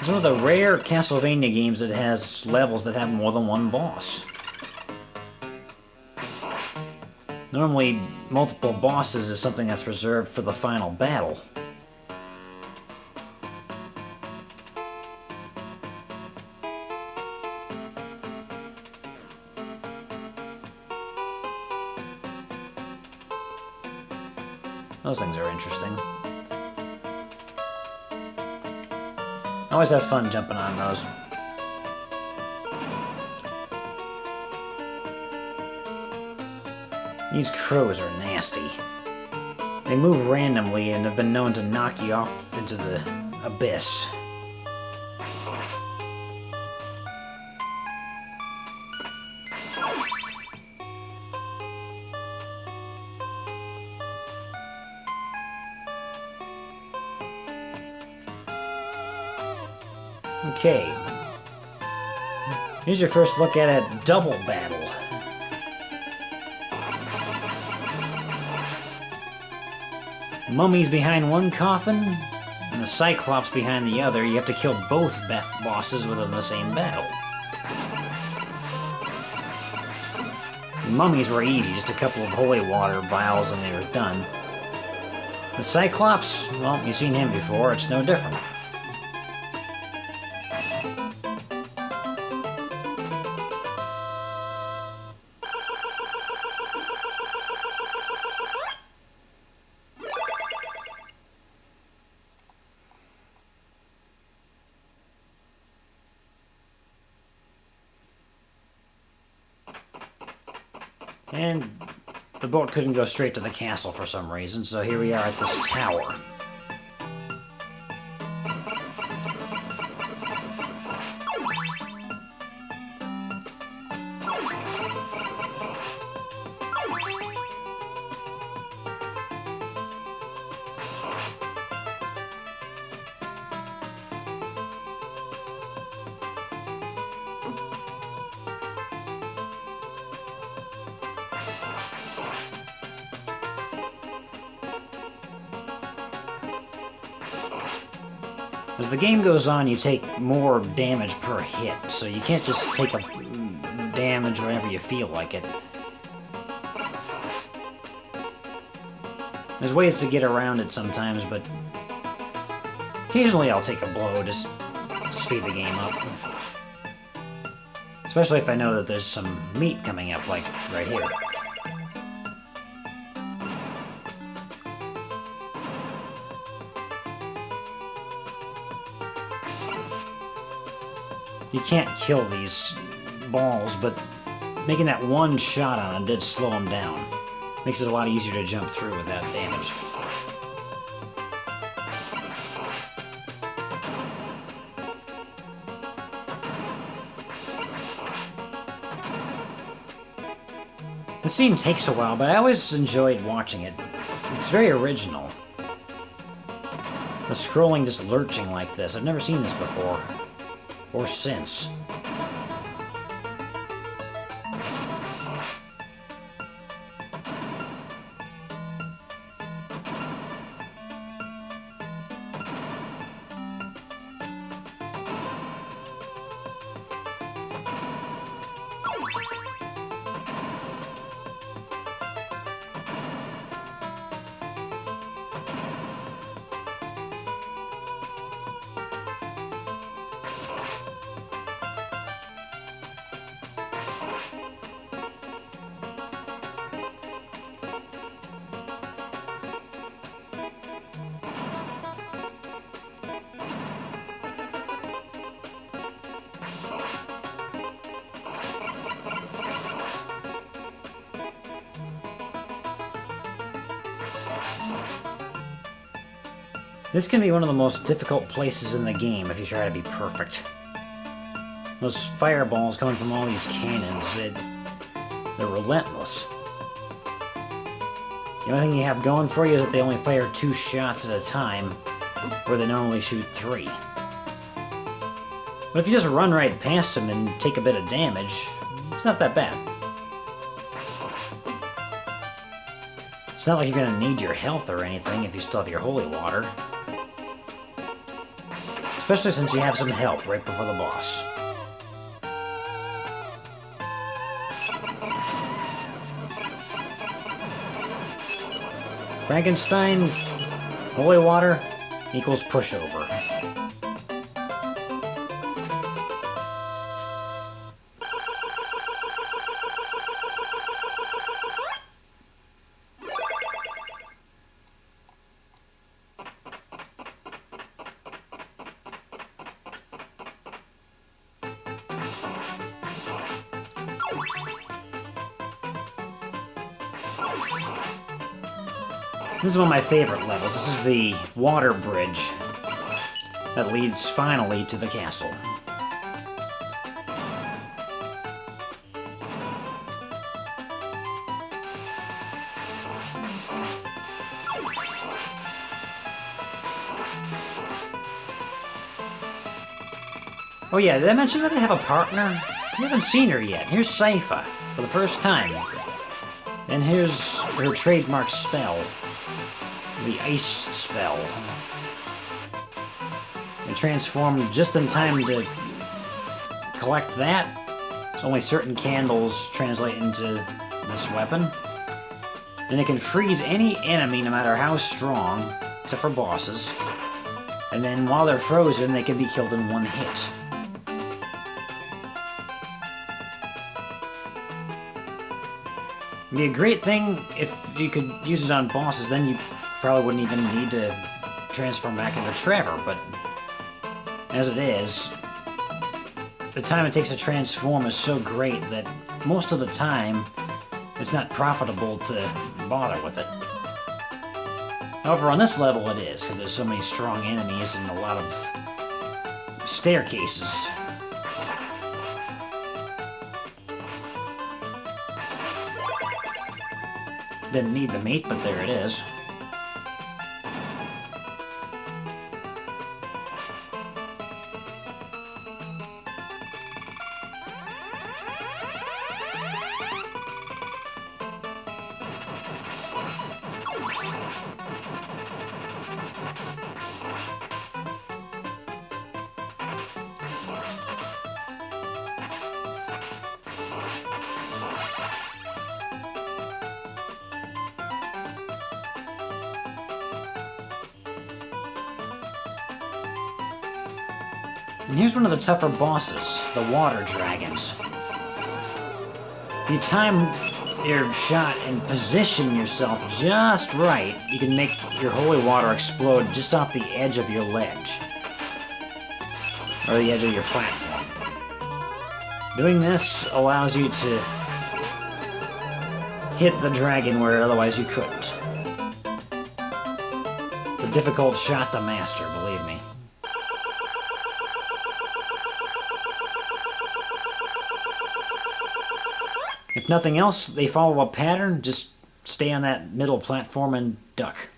It's one of the rare Castlevania games that has levels that have more than one boss. Normally, multiple bosses is something that's reserved for the final battle. Those things are interesting. I always have fun jumping on those. These crows are nasty. They move randomly and have been known to knock you off into the abyss. Okay. Here's your first look at a double battle. Mummies behind one coffin, and the Cyclops behind the other. You have to kill both bosses within the same battle. The mummies were easy, just a couple of holy water vials and they were done. The Cyclops, well, you've seen him before, it's no different. And the boat couldn't go straight to the castle for some reason, so here we are at this tower. As the game goes on, you take more damage per hit, so you can't just take a damage whenever you feel like it. There's ways to get around it sometimes, but occasionally I'll take a blow just to speed the game up. Especially if I know that there's some meat coming up, like right here. You can't kill these balls, but making that one shot on them did slow them down. Makes it a lot easier to jump through without damage. The scene takes a while, but I always enjoyed watching it. It's very original. The scrolling just lurching like this. I've never seen this before. Or since. This can be one of the most difficult places in the game if you try to be perfect. Those fireballs coming from all these cannons, they're relentless. The only thing you have going for you is that they only fire 2 shots at a time, where they normally shoot 3. But if you just run right past them and take a bit of damage, it's not that bad. It's not like you're gonna need your health or anything if you still have your holy water. Especially since you have some help right before the boss. Frankenstein, holy water equals pushover. This is one of my favorite levels. This is the water bridge that leads finally to the castle. Oh yeah, did I mention that I have a partner? You haven't seen her yet. Here's Syfa for the first time. And here's her trademark spell. The ice spell. It transformed just in time to collect that. So only certain candles translate into this weapon. And it can freeze any enemy no matter how strong, except for bosses. And then while they're frozen, they can be killed in one hit. It'd be a great thing if you could use it on bosses, then you probably wouldn't even need to transform back into Trevor, but as it is, the time it takes to transform is so great that most of the time it's not profitable to bother with it. However, on this level it is, because there's so many strong enemies and a lot of staircases. Didn't need the meat, but there it is. And here's one of the tougher bosses, the water dragons. If you time your shot and position yourself just right, you can make your holy water explode just off the edge of your ledge. Or the edge of your platform. Doing this allows you to hit the dragon where otherwise you couldn't. It's a difficult shot to master, believe me. If nothing else, they follow a pattern, just stay on that middle platform and duck.